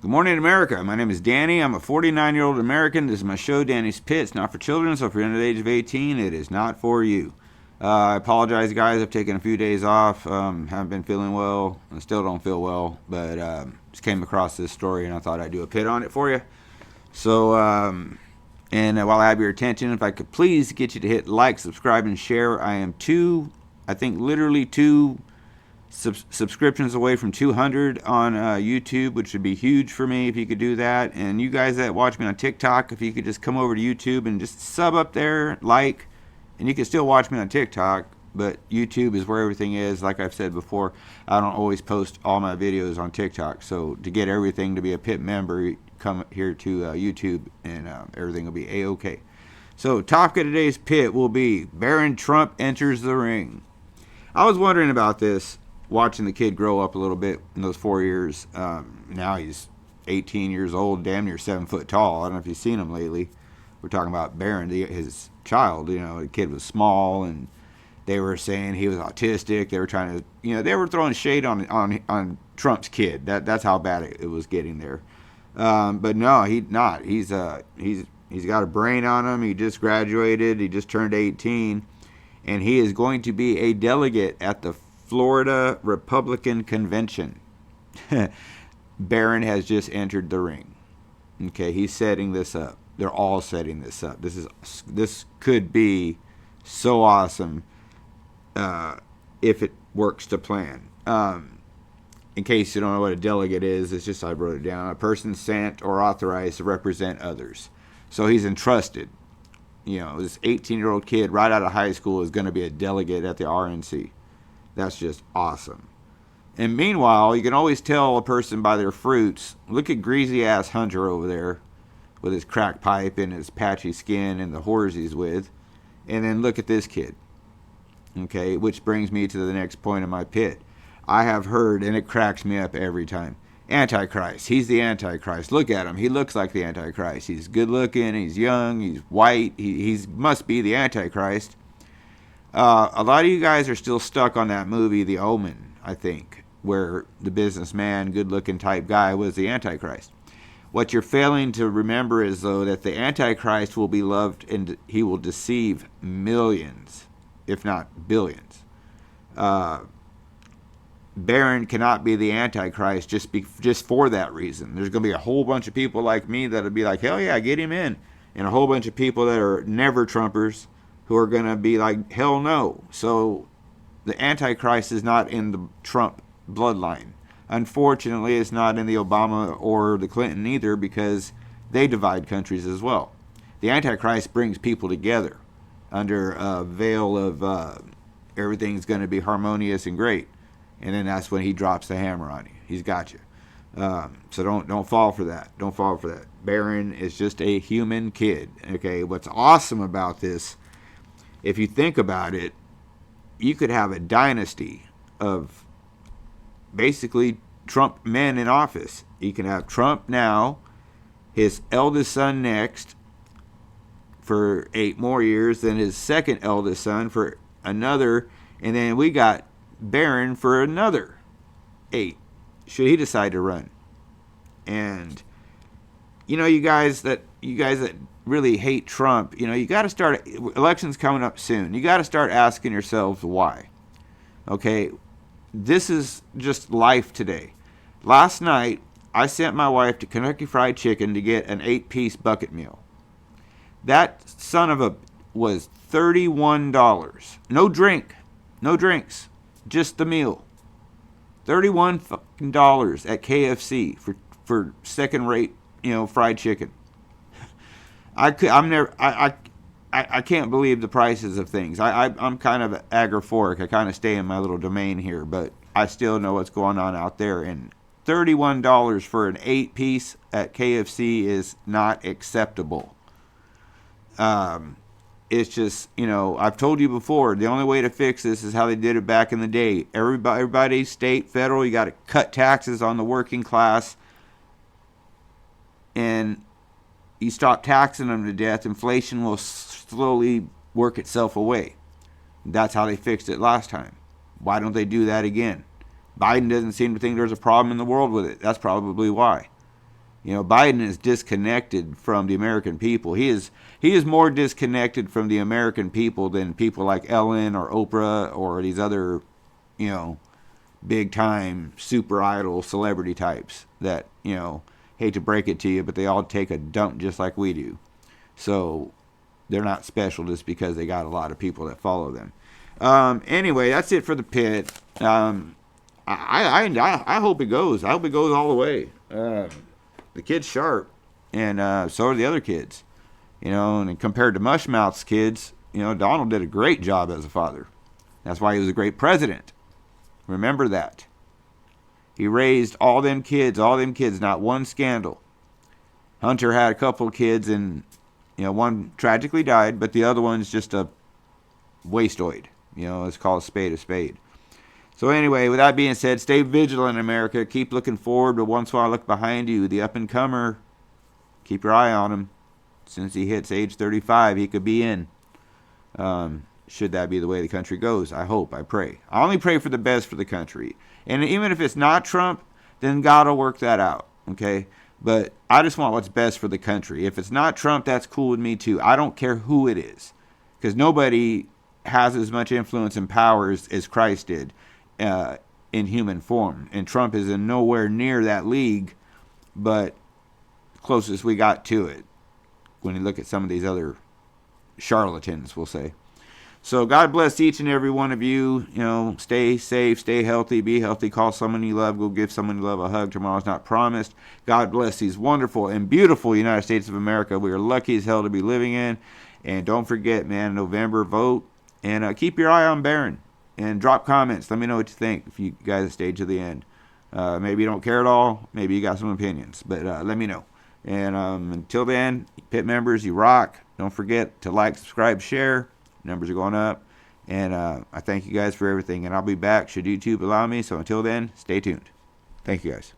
Good morning, America. My name is Danny. I'm a 49-year-old American. This is my show, Danny's Pit. It's not for children, so if you're under the age of 18, it is not for you. I apologize, guys. I've taken a few days off. Haven't been feeling well. I still don't feel well, but just came across this story, and I thought I'd do a pit on it for you. So, while I have your attention, if I could please get you to hit like, subscribe, and share. I am literally two subscriptions away from 200 on YouTube, which would be huge for me if you could do that. And you guys that watch me on TikTok, if you could just come over to YouTube and just sub up there, like, and you can still watch me on TikTok, but YouTube is where everything is. Like I've said before, I don't always post all my videos on TikTok, so to get everything to be a pit member, come here to YouTube and everything will be a-okay. So topic of today's pit will be Barron Trump enters the ring. I was wondering about this, watching the kid grow up a little bit in those 4 years. Now he's 18 years old, damn near 7 foot tall. I don't know if you've seen him lately. We're talking about Barron, his child. You know, the kid was small, and they were saying he was autistic. They were trying to, they were throwing shade on Trump's kid. That's how bad it was getting there. But no, he's not. He's got a brain on him. He just graduated. He just turned 18, and he is going to be a delegate at the Florida Republican Convention. Barron has just entered the ring. Okay, he's setting this up. They're all setting this up. This could be so awesome if it works to plan. In case you don't know what a delegate is, it's just I wrote it down. A person sent or authorized to represent others. So he's entrusted. This 18-year-old kid right out of high school is going to be a delegate at the RNC. That's just awesome. And meanwhile, you can always tell a person by their fruits. Look at greasy-ass Hunter over there with his crack pipe and his patchy skin and the whores he's with. And then look at this kid. Okay, which brings me to the next point of my pit. I have heard, and it cracks me up every time, Antichrist. He's the Antichrist. Look at him. He looks like the Antichrist. He's good-looking. He's young. He's white. He must be the Antichrist. A lot of you guys are still stuck on that movie, The Omen, I think, where the businessman, good-looking type guy was the Antichrist. What you're failing to remember is, though, that the Antichrist will be loved and he will deceive millions, if not billions. Barron cannot be the Antichrist just for that reason. There's going to be a whole bunch of people like me that'll be like, hell yeah, get him in. And a whole bunch of people that are never Trumpers who are going to be like, hell no. So the Antichrist is not in the Trump bloodline. Unfortunately, it's not in the Obama or the Clinton either, because they divide countries as well. The Antichrist brings people together under a veil of everything's going to be harmonious and great. And then that's when he drops the hammer on you. He's got you. So don't fall for that. Don't fall for that. Barron is just a human kid. Okay, what's awesome about this, if you think about it, you could have a dynasty of basically Trump men in office. You can have Trump now, his eldest son next for 8 more years, then his second eldest son for another, and then we got Barron for another 8, should he decide to run. And you guys that really hate Trump, you got to start, elections coming up soon, you got to start asking yourselves why. Okay, this is just life today. Last night I sent my wife to Kentucky Fried Chicken to get an 8-piece bucket meal. That son of a was $31. No drinks, just the meal. $31 fucking at KFC for second rate, fried chicken. I can't believe the prices of things. I'm kind of agoraphobic. I kind of stay in my little domain here, but I still know what's going on out there. And $31 for an 8-piece at KFC is not acceptable. It's just, I've told you before, the only way to fix this is how they did it back in the day. Everybody, state, federal, you got to cut taxes on the working class. And you stop taxing them to death, inflation will slowly work itself away. That's how they fixed it last time. Why don't they do that again? Biden doesn't seem to think there's a problem in the world with it. That's probably why. You know, Biden is disconnected from the American people. He is more disconnected from the American people than people like Ellen or Oprah or these other, you know, big time super idol celebrity types that, you know, hate to break it to you, but they all take a dump just like we do. So they're not special just because they got a lot of people that follow them. Anyway, that's it for the pit. I hope it goes. I hope it goes all the way. The kid's sharp, and so are the other kids. You know, and compared to Mushmouth's kids, you know, Donald did a great job as a father. That's why he was a great president. Remember that. He raised all them kids, not one scandal. Hunter had a couple of kids, and, you know, one tragically died, but the other one's just a wasteoid. You know, it's called a spade a spade. So anyway, with that being said, stay vigilant, America. Keep looking forward, but once in a while look behind you. The up-and-comer, keep your eye on him. Since he hits age 35, he could be in. Should that be the way the country goes. I hope, I pray. I only pray for the best for the country. And even if it's not Trump, then God will work that out, okay? But I just want what's best for the country. If it's not Trump, that's cool with me too. I don't care who it is. Because nobody has as much influence and power as Christ did. In human form, and Trump is in nowhere near that league, but closest we got to it when you look at some of these other charlatans, we'll say. So God bless each and every one of you. You know, stay safe, stay healthy, be healthy, call someone you love, go give someone you love a hug. Tomorrow's not promised. God bless these wonderful and beautiful United States of America we are lucky as hell to be living in. And don't forget, man, November, vote, and keep your eye on Barron. And drop comments. Let me know what you think if you guys stayed to the end. Maybe you don't care at all. Maybe you got some opinions. But let me know. And until then, pit members, you rock. Don't forget to like, subscribe, share. Numbers are going up. And I thank you guys for everything. And I'll be back should YouTube allow me. So until then, stay tuned. Thank you guys.